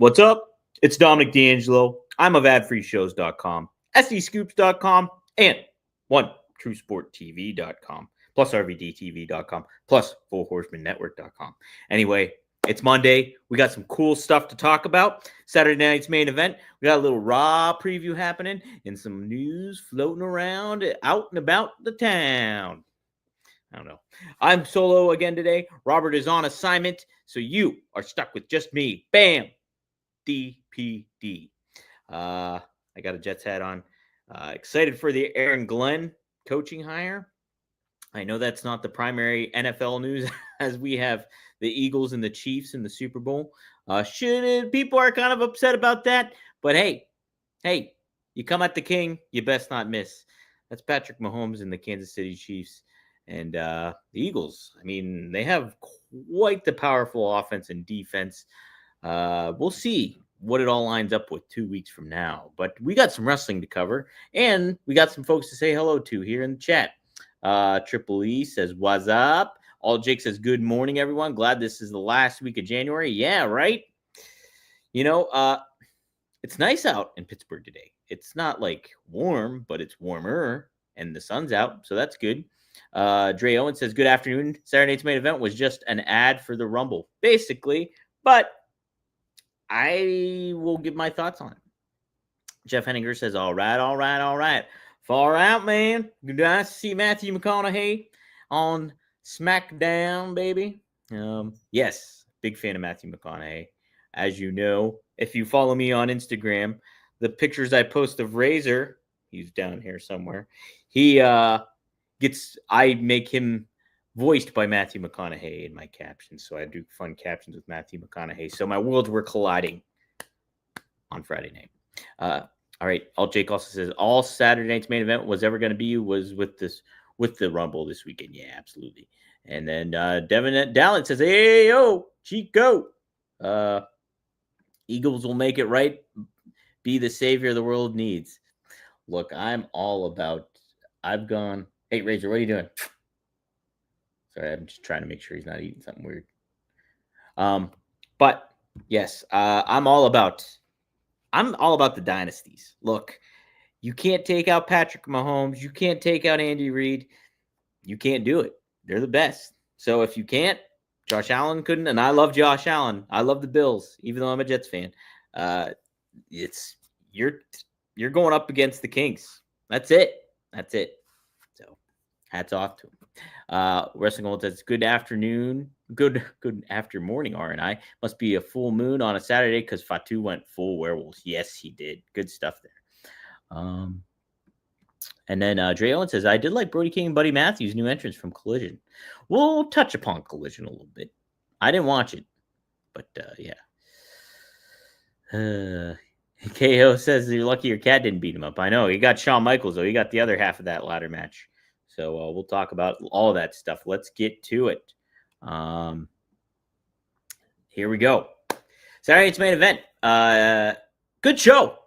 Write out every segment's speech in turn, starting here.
What's up? It's Dominic D'Angelo. I'm of adfreeshows.com, sdscoops.com, and OneTrueSportTV.com, plus RVDTV.com, plus FullHorsemanNetwork.com. Anyway, it's Monday. We got some cool stuff to talk about. Saturday night's main event. We got a little Raw preview happening and some news floating around out and about the town. I don't know. I'm solo again today. Robert is on assignment, so you are stuck with just me. Bam! DPD. I got a Jets hat on. Excited for the Aaron Glenn coaching hire. I know that's not the primary NFL news as we have the Eagles and the Chiefs in the Super Bowl. People are kind of upset about that, but hey, you come at the king, you best not miss. That's Patrick Mahomes and the Kansas City Chiefs. And the Eagles, I mean, they have quite the powerful offense and defense. We'll see what it all lines up with 2 weeks from now. But we got some wrestling to cover, and we got some folks to say hello to here in the chat. Triple E says, what's up? All Jake says, good morning, everyone. Glad this is the last week of January. Yeah, right? You know, it's nice out in Pittsburgh today. It's not like warm, but it's warmer, and the sun's out, so that's good. Dre Owen says, good afternoon. Saturday night's main event was just an ad for the Rumble, basically, but I will give my thoughts on it. Jeff Henninger says, all right. Far out, man. Nice to see Matthew McConaughey on SmackDown, baby. Yes, big fan of Matthew McConaughey. As you know, if you follow me on Instagram, the pictures I post of Razor, he's down here somewhere, I make him voiced by Matthew McConaughey in my captions. So I do fun captions with Matthew McConaughey. So my worlds were colliding on Friday night. All right. Jake also says all Saturday night's main event was ever going to be was with the Rumble this weekend. Yeah, absolutely. And then Devin Dallin says, hey, yo, Chico. Eagles will make it right. Be the savior the world needs. Look, I've gone. Hey, Razor, what are you doing? Sorry, I'm just trying to make sure he's not eating something weird. But yes, I'm all about the dynasties. Look, you can't take out Patrick Mahomes. You can't take out Andy Reid. You can't do it. They're the best. So if you can't, Josh Allen couldn't, and I love Josh Allen. I love the Bills, even though I'm a Jets fan. You're going up against the Kings. That's it. So hats off to him. Wrestling Gold says, good afternoon. Good after morning, RNI. Must be a full moon on a Saturday because Fatu went full werewolves. Yes, he did. Good stuff there. And then Dre Owen says, I did like Brody King and Buddy Matthews' new entrance from Collision. We'll touch upon Collision a little bit. I didn't watch it, but yeah. KO says you're lucky your cat didn't beat him up. I know. He got Shawn Michaels, though. He got the other half of that ladder match. So we'll talk about all of that stuff. Let's get to it. Here we go. Saturday night's main event. Good show.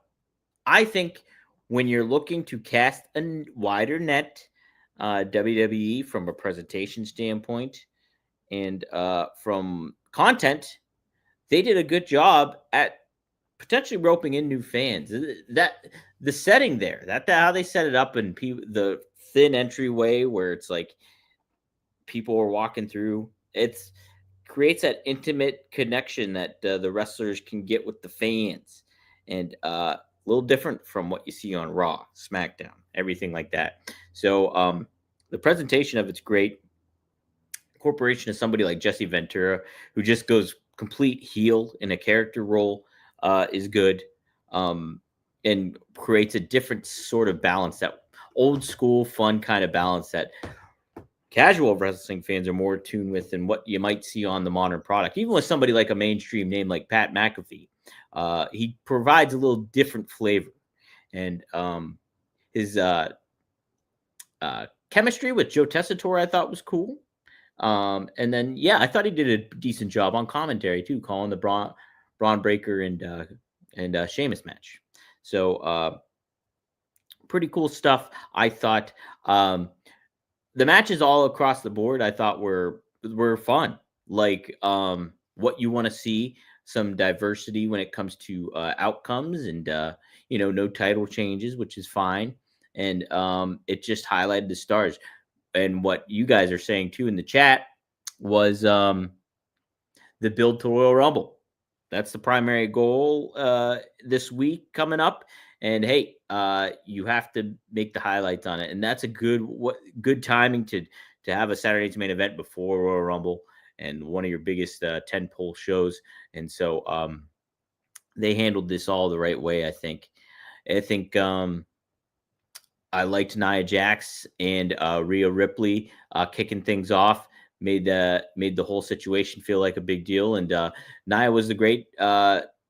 I think when you're looking to cast a wider net, WWE from a presentation standpoint and from content, they did a good job at potentially roping in new fans. That the setting there, that how they set it up, and the thin entryway where it's like people are walking through, it creates that intimate connection that the wrestlers can get with the fans, and a little different from what you see on Raw, SmackDown, everything like that. So the presentation of it's great. Incorporation of somebody like Jesse Ventura, who just goes complete heel in a character role, is good, and creates a different sort of balance, that old school fun kind of balance that casual wrestling fans are more attuned with than what you might see on the modern product. Even with somebody like a mainstream name like Pat McAfee, he provides a little different flavor, and his chemistry with Joe Tessitore I thought was cool. And then I thought he did a decent job on commentary too, calling the Braun Breaker and Sheamus match. So pretty cool stuff. I thought the matches all across the board I thought were fun, like what you want to see some diversity when it comes to outcomes, and no title changes, which is fine. And it just highlighted the stars. And what you guys are saying too in the chat was the build to Royal Rumble. That's the primary goal this week coming up. And hey, you have to make the highlights on it, and that's a good timing to have a Saturday night's main event before Royal Rumble and one of your biggest tentpole shows. And so they handled this all the right way, I think. I liked Nia Jax and Rhea Ripley kicking things off. Made the whole situation feel like a big deal, and Nia was the great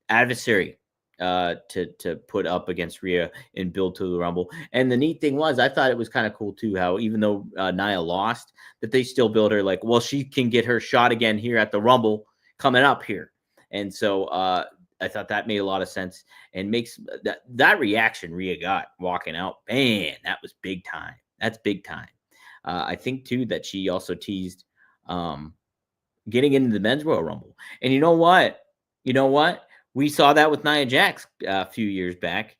adversary to put up against Rhea and build to the Rumble. And the neat thing was, I thought it was kind of cool too, how even though Nia lost, that they still build her like, well, she can get her shot again here at the Rumble coming up here. And so I thought that made a lot of sense, and makes that reaction Rhea got walking out, man, that was big time. That's big time. I think too that she also teased getting into the men's Royal Rumble. And you know what? We saw that with Nia Jax a few years back.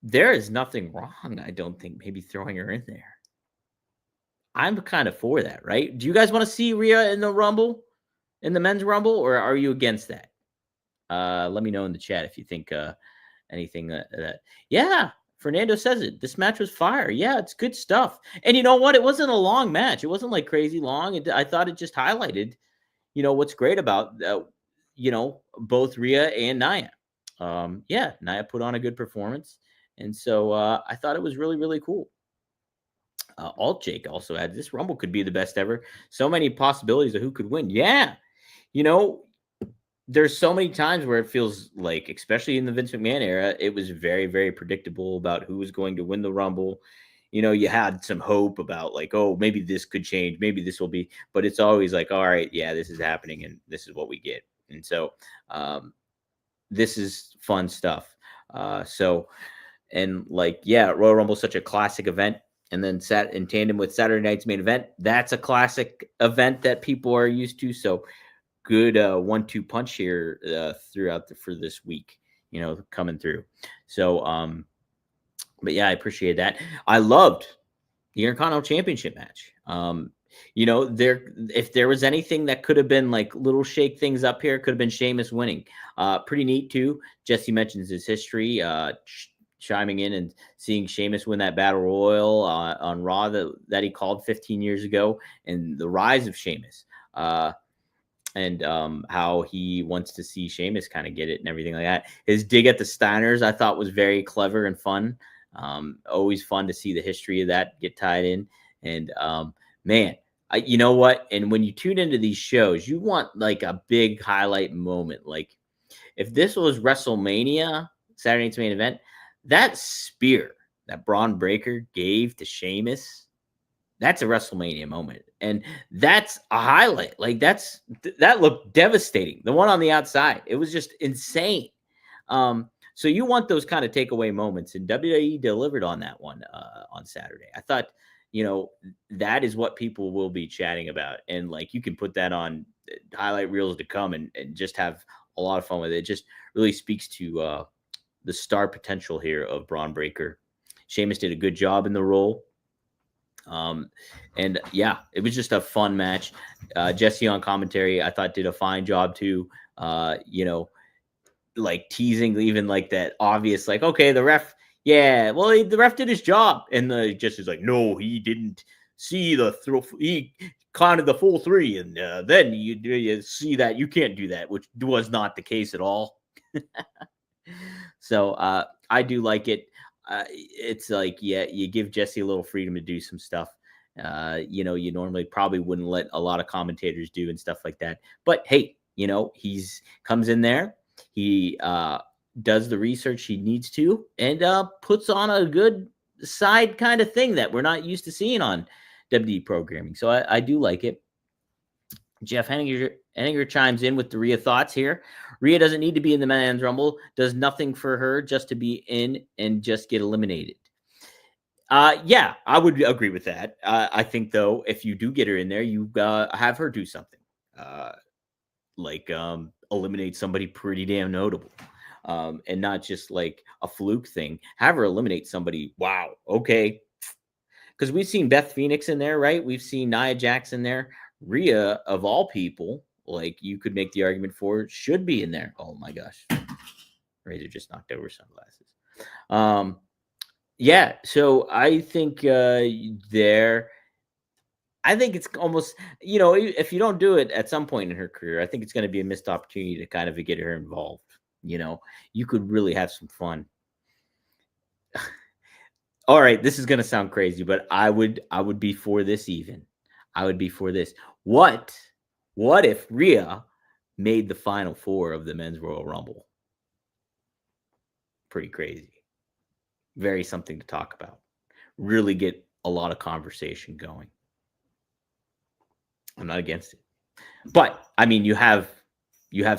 There is nothing wrong, I don't think, maybe throwing her in there. I'm kind of for that, right? Do you guys want to see Rhea in the Rumble, in the men's Rumble, or are you against that? Let me know in the chat if you think anything that. Yeah, Fernando says it. This match was fire. Yeah, it's good stuff. And you know what? It wasn't a long match. It wasn't like crazy long. I thought it just highlighted, what's great about, both Rhea and Nia. Yeah, Nia put on a good performance. And so I thought it was really, really cool. Alt Jake also had this Rumble could be the best ever. So many possibilities of who could win. Yeah. There's so many times where it feels like, especially in the Vince McMahon era, it was very, very predictable about who was going to win the Rumble. You had some hope about like, oh, maybe this could change. Maybe this will be, but it's always like, all right, yeah, this is happening and this is what we get. And so this is fun stuff. And like, yeah, Royal Rumble is such a classic event. And then sat in tandem with Saturday night's main event. That's a classic event that people are used to. So good 1-2 punch here for this week, coming through. So but yeah, I appreciate that. I loved the Intercontinental Championship match. If there was anything that could have been like little shake things up here, it could have been Sheamus winning. Pretty neat too. Jesse mentions his history, chiming in and seeing Sheamus win that Battle Royal on Raw that he called 15 years ago, and the rise of Sheamus. And how he wants to see Sheamus kind of get it and everything like that. His dig at the Steiners, I thought, was very clever and fun. Always fun to see the history of that get tied in. And man, you know what? And when you tune into these shows, you want like a big highlight moment. Like if this was WrestleMania, Saturday night's main event, that spear that Braun Breaker gave to Sheamus, that's a WrestleMania moment. And that's a highlight. Like that looked devastating. The one on the outside, it was just insane. So you want those kind of takeaway moments, and WWE delivered on that one on Saturday. I thought, that is what people will be chatting about. And like, you can put that on highlight reels to come and just have a lot of fun with it. It just really speaks to the star potential here of Braun Breaker. Sheamus did a good job in the role. And yeah, it was just a fun match. Jesse on commentary, I thought, did a fine job too. Like teasing even like that obvious, like, okay, the ref, yeah, well, the ref did his job. And the Jesse's like, no, he didn't see the throw. He counted the full 3. And then you see that you can't do that, which was not the case at all. So I do like it. It's like, yeah, you give Jesse a little freedom to do some stuff. You normally probably wouldn't let a lot of commentators do and stuff like that. But hey, he's comes in there, he does the research he needs to, and puts on a good side kind of thing that we're not used to seeing on WWE programming. So I do like it. Jeff Henninger chimes in with the Rhea thoughts here. Rhea doesn't need to be in the Men's Rumble. Does nothing for her just to be in and just get eliminated. Yeah, I would agree with that. I think, though, if you do get her in there, you have her do something. like eliminate somebody pretty damn notable. And not just like a fluke thing. Have her eliminate somebody. Wow. Okay. Because we've seen Beth Phoenix in there, right? We've seen Nia Jax in there. Rhea, of all people, like you could make the argument for, should be in there. Oh my gosh. Razor just knocked over sunglasses. Yeah. So I think there. I think it's almost, if you don't do it at some point in her career, I think it's going to be a missed opportunity to kind of get her involved. You could really have some fun. All right, this is going to sound crazy, but I would be for this even. I would be for this. What if Rhea made the final four of the Men's Royal Rumble? Pretty crazy. Very something to talk about. Really get a lot of conversation going. I'm not against it. But I mean, you have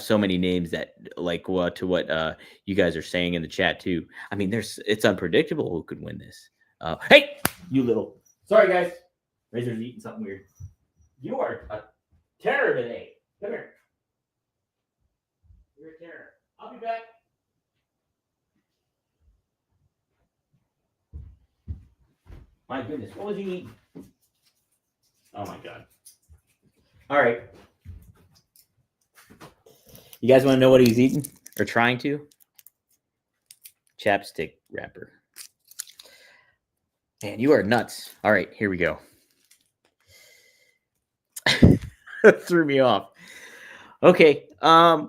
so many names that like what you guys are saying in the chat too. I mean, it's unpredictable who could win this. Hey, you little. Sorry, guys. Razor's eating something weird. You are a terror today. Come here. You're a terror. I'll be back. My goodness, what was he eating? Oh my god. All right. You guys want to know what he's eating or trying to? Chapstick wrapper. Man, you are nuts. All right, here we go. Threw me off. Okay. Was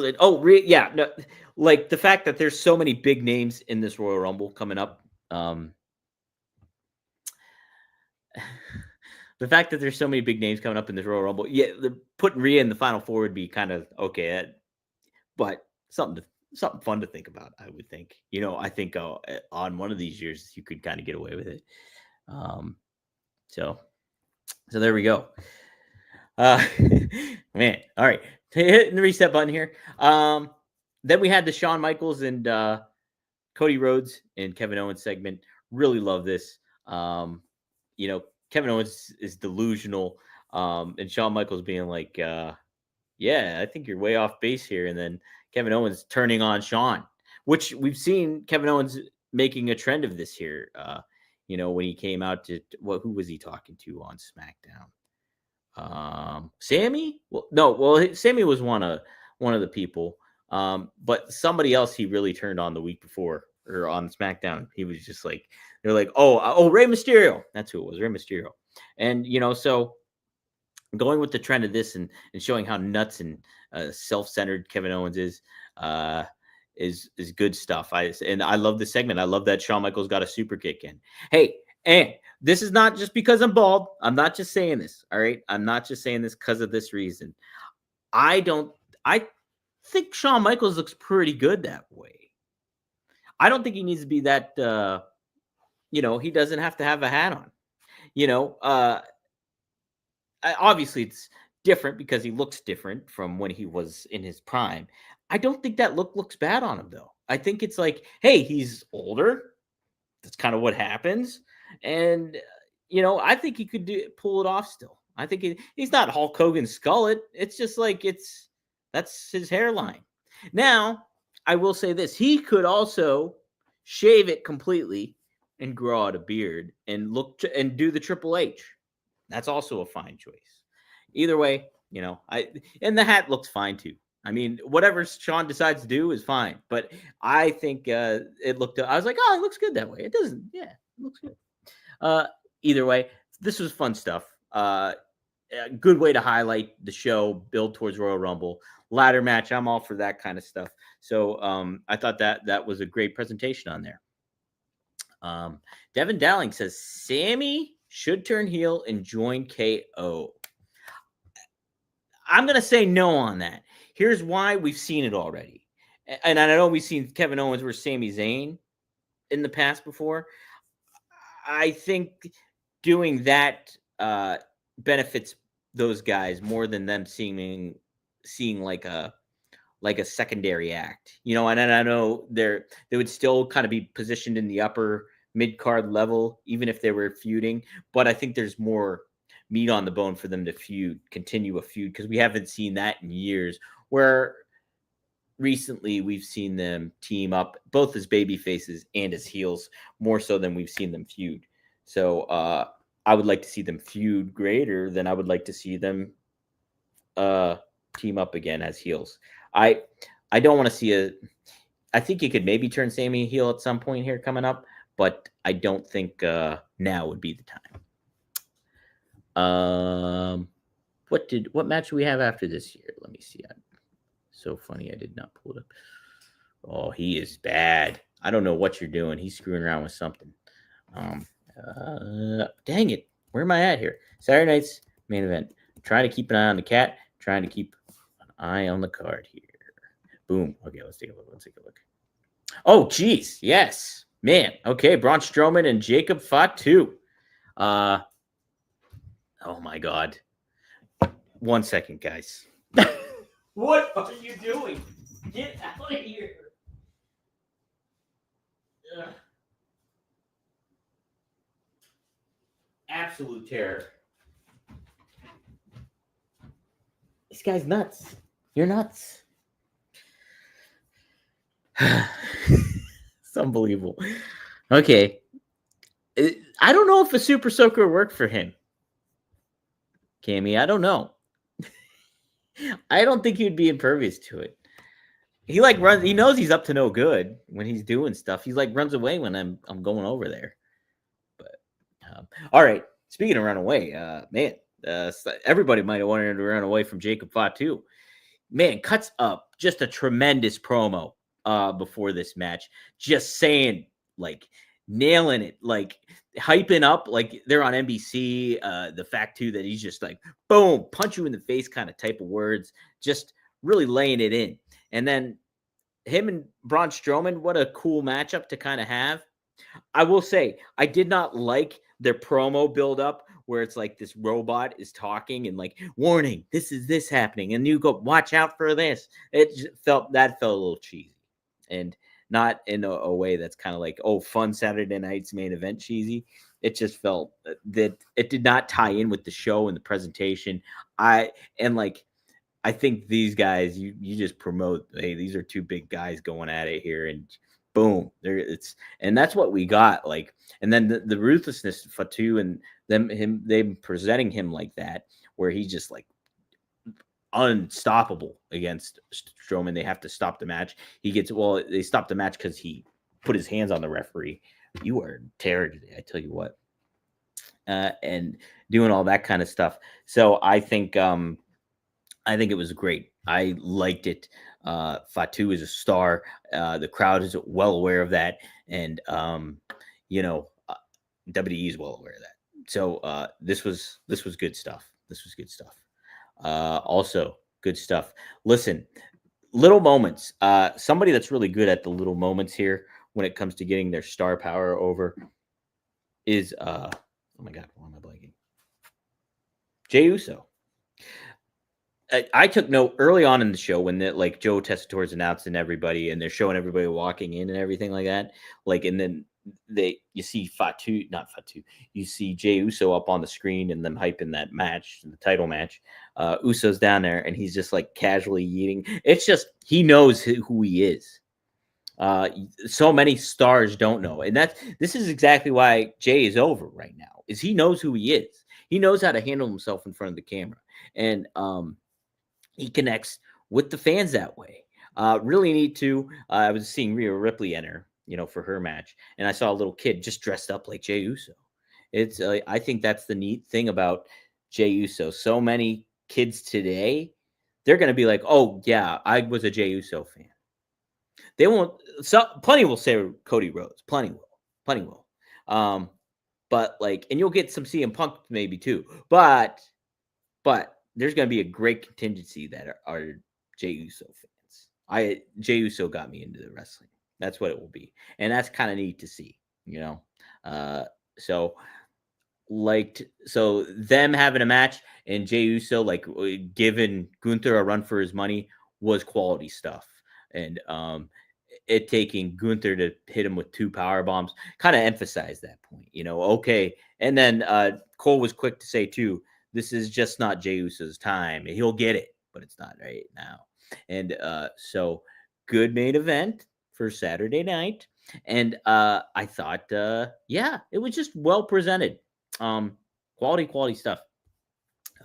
it? Oh, yeah. No, like the fact that there's so many big names in this Royal Rumble coming up. The fact that there's so many big names coming up in this Royal Rumble, yeah, putting Rhea in the final four would be kind of okay, but something fun to think about. I would think, I think on one of these years you could kind of get away with it. So there we go. Man, all right, hitting the reset button here. Then we had the Shawn Michaels and Cody Rhodes and Kevin Owens segment. Really love this. Kevin Owens is delusional, and Shawn Michaels being like, yeah, I think you're way off base here. And then Kevin Owens turning on Shawn, which we've seen Kevin Owens making a trend of this here. When he came out to who was he talking to on SmackDown? Sammy? Sammy was one of the people. But somebody else he really turned on the week before or on SmackDown. He was just like, they're like, oh, Rey Mysterio. That's who it was, Rey Mysterio. And, so going with the trend of this and showing how nuts and self-centered Kevin Owens is good stuff. I love the segment. I love that Shawn Michaels got a super kick in. Hey, and this is not just because I'm bald. I'm not just saying this. All right. I'm not just saying this because of this reason. I think Shawn Michaels looks pretty good that way. I don't think he needs to be that, he doesn't have to have a hat on, obviously it's different because he looks different from when he was in his prime. I don't think that looks bad on him though. I think it's like, hey, he's older. That's kind of what happens. And, I think he could pull it off still. I think he's not Hulk Hogan skullet. It's just like, that's his hairline. Now, I will say this. He could also shave it completely and grow out a beard and and do the Triple H. That's also a fine choice. Either way, and the hat looks fine too. I mean, whatever Shawn decides to do is fine. But I think I was like, oh, it looks good that way. It doesn't. Yeah, it looks good. Either way, this was fun stuff. A good way to highlight the show, build towards Royal Rumble. Ladder match, I'm all for that kind of stuff. So I thought that was a great presentation on there. Devin Dowling says Sammy should turn heel and join KO. I'm going to say no on that. Here's why. We've seen it already. And I know we've seen Kevin Owens versus Sami Zayn in the past before. I think doing that benefits those guys more than them seeing like a secondary act, and I know they would still kind of be positioned in the upper mid-card level, even if they were feuding, but I think there's more meat on the bone for them to continue a feud, because we haven't seen that in years. Where recently we've seen them team up both as baby faces and as heels more so than we've seen them feud. So I would like to see them feud greater than I would like to see them team up again as heels. I don't want to see a. I think you could maybe turn Sammy heel at some point here coming up, but I don't think now would be the time. What match do we have after this year? Let me see. So funny, I did not pull it up. Oh, he is bad. I don't know what you're doing. He's screwing around with something. Dang it. Where am I at here? Saturday night's main event. Trying to keep an eye on the cat. Trying to keep an eye on the card here. Boom. Okay, let's take a look. Oh, geez. Yes. Man. Okay, Braun Strowman and Jacob Fatu. Oh, my God. 1 second, guys. What are you doing? Get out of here. Ugh. Absolute terror. This guy's nuts. You're nuts. It's unbelievable. Okay. I don't know if a super soaker worked for him. Cammy, I don't know. I don't think he'd be impervious to it. He runs. He knows he's up to no good when he's doing stuff. He runs away when I'm going over there. But all right. Speaking of run away, man, everybody might have wanted to run away from Jacob Fatu. Man, cuts up just a tremendous promo before this match, just saying nailing it, hyping up they're on NBC. The fact too that he's just boom, punch you in the face kind of type of words, just really laying it in. And then him and Braun Strowman, what a cool matchup to kind of have. I will say, I did not like their promo build up where it's this robot is talking and warning, this happening, and you go watch out for this. It felt a little cheesy, and not in a way that's kind of fun Saturday night's main event cheesy. It just felt that it did not tie in with the show and the presentation. I think these guys, you just promote, hey, these are two big guys going at it here, and boom, and that's what we got. And then the ruthlessness of Fatu and them presenting him like that, where he's just unstoppable against Strowman. They have to stop the match. They stopped the match because he put his hands on the referee. You are terror today, I tell you what. And doing all that kind of stuff. So I think it was great. I liked it. Fatu is a star. The crowd is well aware of that, and WWE is well aware of that. So this was good stuff. Also good stuff. Listen, little moments. Somebody that's really good at the little moments here when it comes to getting their star power over is oh my God, why am I blanking? Jey Uso. I took note early on in the show when Joe Tessitore's announcing everybody and they're showing everybody walking in and everything like that. And then you see you see Jey Uso up on the screen and them hyping that match, the title match. Uso's down there and he's just casually eating. It's just, he knows who he is. So many stars don't know. And this is exactly why Jey is over right now, is he knows who he is. He knows how to handle himself in front of the camera. And, he connects with the fans that way. Really neat too. I was seeing Rhea Ripley enter, for her match, and I saw a little kid just dressed up like Jey Uso. It's I think that's the neat thing about Jey Uso. So many kids today, they're going to be like, "Oh yeah, I was a Jey Uso fan." They won't. So plenty will say Cody Rhodes. Plenty will. But and you'll get some CM Punk maybe too. But there's going to be a great contingency that are Jey Uso fans. Jey Uso got me into the wrestling. That's what it will be. And that's kind of neat to see, So them having a match and Jey Uso, giving Gunther a run for his money was quality stuff. And it taking Gunther to hit him with 2 power bombs kind of emphasized that point, okay. And then Cole was quick to say too, this is just not Jey Uso's time. He'll get it, but it's not right now. And so good main event for Saturday night. And I thought, yeah, it was just well presented. Quality stuff.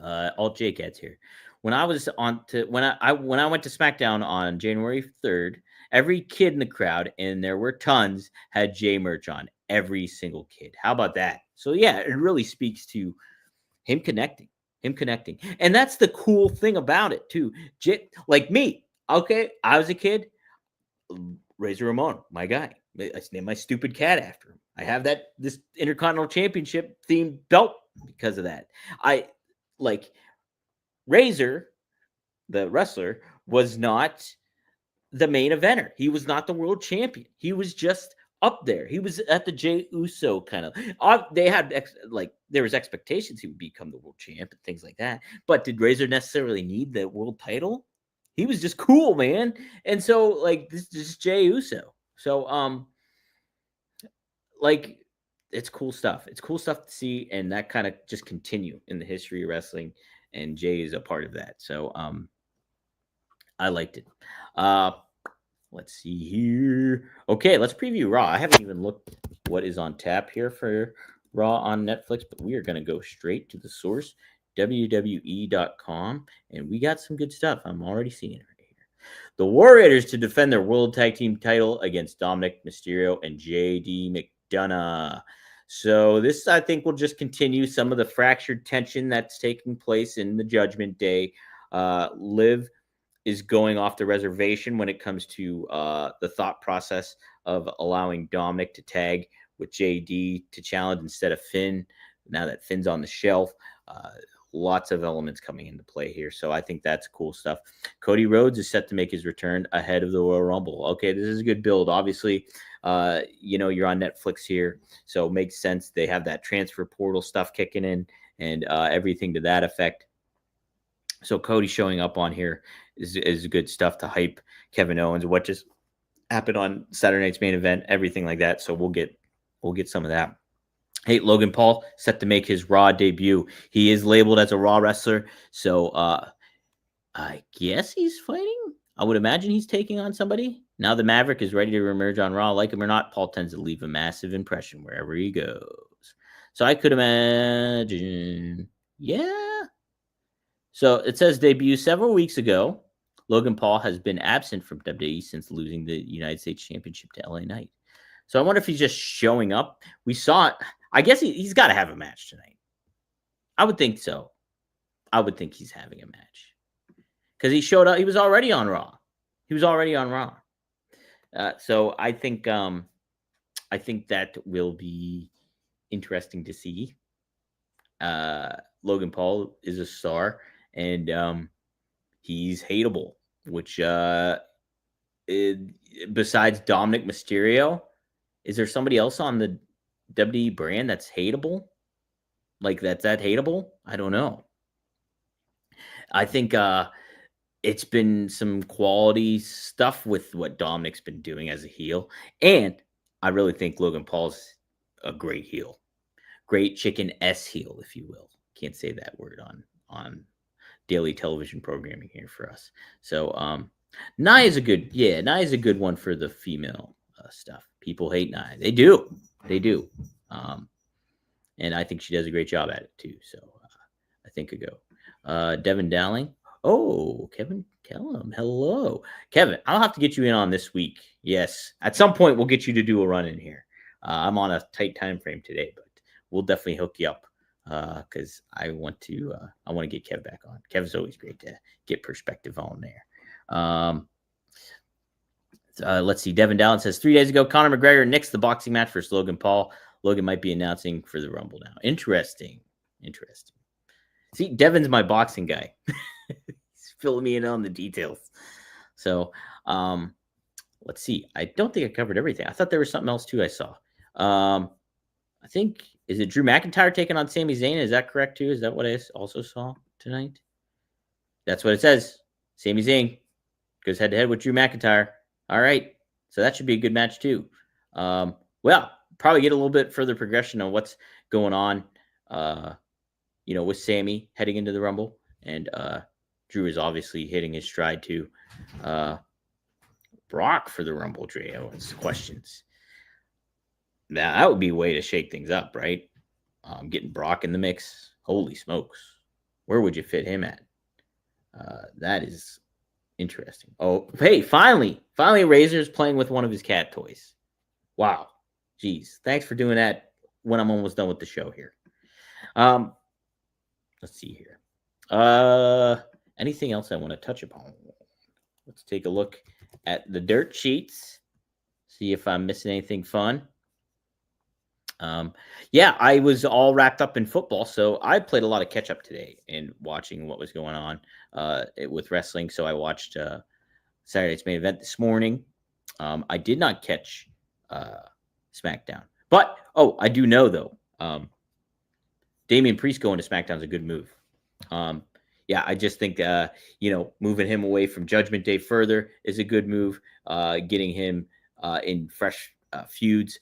All J-Cats here. When I was on to when I went to SmackDown on January 3rd, every kid in the crowd, and there were tons, had J merch on. Every single kid. How about that? So yeah, it really speaks to him connecting. And that's the cool thing about it too. Like me, okay, I was a kid. Razor Ramon, my guy. I named my stupid cat after him. I have this Intercontinental Championship themed belt because of that. I like Razor, the wrestler, was not the main eventer. He was not the world champion. He was just up there. He was at the Jey Uso kind of. They had there was expectations he would become the world champ and things like that. But did Razor necessarily need the world title? He was just cool, man. And so like this is Jey Uso. So like it's cool stuff. It's cool stuff to see, and that kind of just continue in the history of wrestling. And Jay is a part of that. So I liked it. Let's see here. Okay, let's preview Raw. I haven't even looked what is on tap here for Raw on Netflix, but we are going to go straight to the source, WWE.com, and we got some good stuff. I'm already seeing it right here. The War Raiders to defend their World Tag Team title against Dominic Mysterio and JD McDonough. So this, I think, will just continue some of the fractured tension that's taking place in the Judgment Day. Liv is going off the reservation when it comes to the thought process of allowing Dominic to tag with JD to challenge instead of Finn. Now that Finn's on the shelf, lots of elements coming into play here. So I think that's cool stuff. Cody Rhodes is set to make his return ahead of the Royal Rumble. Okay, this is a good build. Obviously, you're on Netflix here, so it makes sense. They have that transfer portal stuff kicking in and everything to that effect. So Cody showing up on here is good stuff to hype Kevin Owens. What just happened on Saturday night's main event, everything like that. So we'll get some of that. Hey, Logan Paul set to make his Raw debut. He is labeled as a Raw wrestler, so I guess he's fighting. I would imagine he's taking on somebody. Now the Maverick is ready to reemerge on Raw. Like him or not, Paul tends to leave a massive impression wherever he goes. So I could imagine, yeah. So it says debut several weeks ago. Logan Paul has been absent from WWE since losing the United States Championship to LA Knight. So I wonder if he's just showing up. We saw it. I guess he's got to have a match tonight. I would think so. I would think he's having a match because he showed up. He was already on Raw. So I think that will be interesting to see. Logan Paul is a star, and he's hateable, which besides Dominic Mysterio, is there somebody else on the WWE brand that's hateable? Like that's that hateable? I don't know. I think it's been some quality stuff with what Dominic's been doing as a heel, and I really think Logan Paul's a great heel, great chicken S heel, if you will. Can't say that word on daily television programming here for us. So Nia is a good one for the female stuff. People hate Nia. They do. And I think she does a great job at it too. So I think a go. Devin Dowling. Oh, Kevin Kellum. Hello, Kevin. I'll have to get you in on this week. Yes, at some point we'll get you to do a run in here. I'm on a tight time frame today, but we'll definitely hook you up because I want to get Kev back on. Kev's always great to get perspective on there. Let's see. Devin Dallin says 3 days ago, Conor McGregor nixed the boxing match versus Logan Paul. Logan might be announcing for the Rumble now. Interesting. See, Devin's my boxing guy. He's filling me in on the details. So, let's see. I don't think I covered everything. I thought there was something else too I saw. I think, is it Drew McIntyre taking on Sami Zayn? Is that correct too? Is that what I also saw tonight? That's what it says. Sami Zayn goes head to head with Drew McIntyre. All right. So that should be a good match too. Well, probably get a little bit further progression on what's going on, with Sammy heading into the Rumble, and Drew is obviously hitting his stride too. Brock for the Rumble, Dre Owens questions. Now that would be a way to shake things up, right? Getting Brock in the mix. Holy smokes. Where would you fit him at? That is interesting. Oh, hey, finally, Razor's playing with one of his cat toys. Wow. Jeez. Thanks for doing that when I'm almost done with the show here. Let's see here. Anything else I want to touch upon? Let's take a look at the dirt sheets. See if I'm missing anything fun. Yeah, I was all wrapped up in football, so I played a lot of catch up today and watching what was going on with wrestling. So I watched Saturday Night's Main Event this morning. I did not catch SmackDown, but I do know though. Damian Priest going to SmackDown is a good move. Yeah, I just think moving him away from Judgment Day further is a good move. Getting him in fresh feuds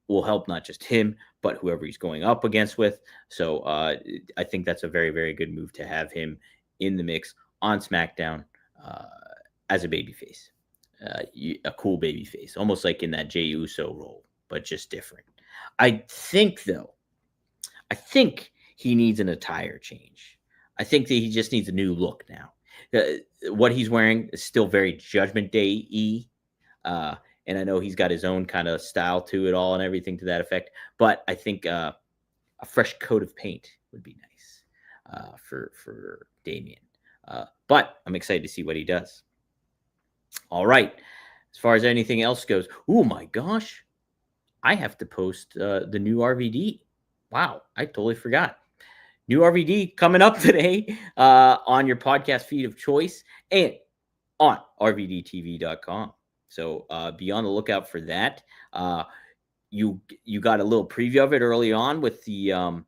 will help not just him, but whoever he's going up against with. So I think that's a very, very good move to have him in the mix on SmackDown as a babyface, a cool babyface, almost like in that Jey Uso role, but just different. I think he needs an attire change. I think that he just needs a new look now. What he's wearing is still very Judgment Day-y. And I know he's got his own kind of style to it all and everything to that effect. But I think a fresh coat of paint would be nice for Damian. But I'm excited to see what he does. All right. As far as anything else goes, oh my gosh, I have to post the new RVD. Wow, I totally forgot. New RVD coming up today on your podcast feed of choice and on rvdtv.com. So be on the lookout for that. You got a little preview of it early on with the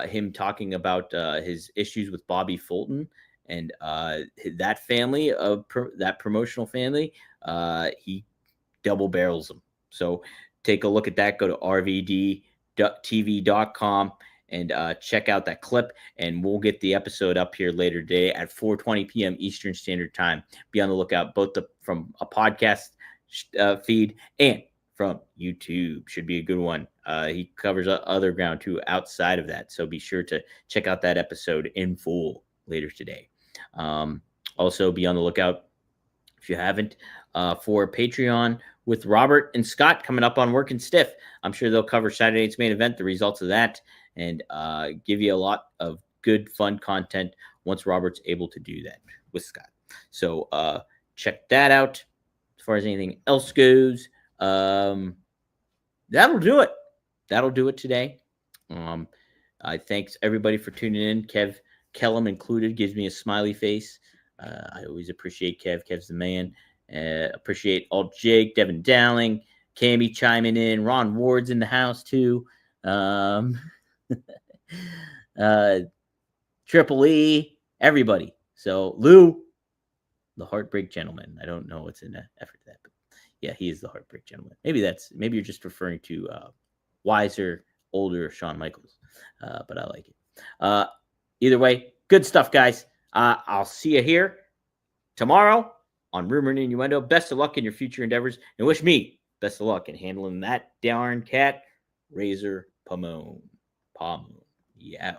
him talking about his issues with Bobby Fulton and that family of that promotional family. He double barrels them. So take a look at that. Go to rvdtv.com and check out that clip, and we'll get the episode up here later today at 4:20 p.m. Eastern Standard Time. Be on the lookout both from a podcast feed and from YouTube. Should be a good one. He covers other ground too outside of that, so be sure to check out that episode in full later today. Also, be on the lookout if you haven't for Patreon with Robert and Scott coming up on Working Stiff. I'm sure they'll cover Saturday Night's Main Event, the results of that, and give you a lot of good, fun content once Robert's able to do that with Scott. So check that out. As far as anything else goes, that'll do it. That'll do it today. I thanks everybody for tuning in. Kellum included, gives me a smiley face. I always appreciate Kev. Kev's the man. Appreciate Alt Jake, Devin Dowling, Cammy chiming in. Ron Ward's in the house too. Triple E, everybody. So Lou, the Heartbreak Gentleman. I don't know what's in the effort to that, but yeah, he is the Heartbreak Gentleman. Maybe you're just referring to wiser, older Shawn Michaels, but I like it. Either way, good stuff, guys. I'll see you here tomorrow on Rumor and Innuendo. Best of luck in your future endeavors, and wish me best of luck in handling that darn cat, Razor Pomone. Yeah.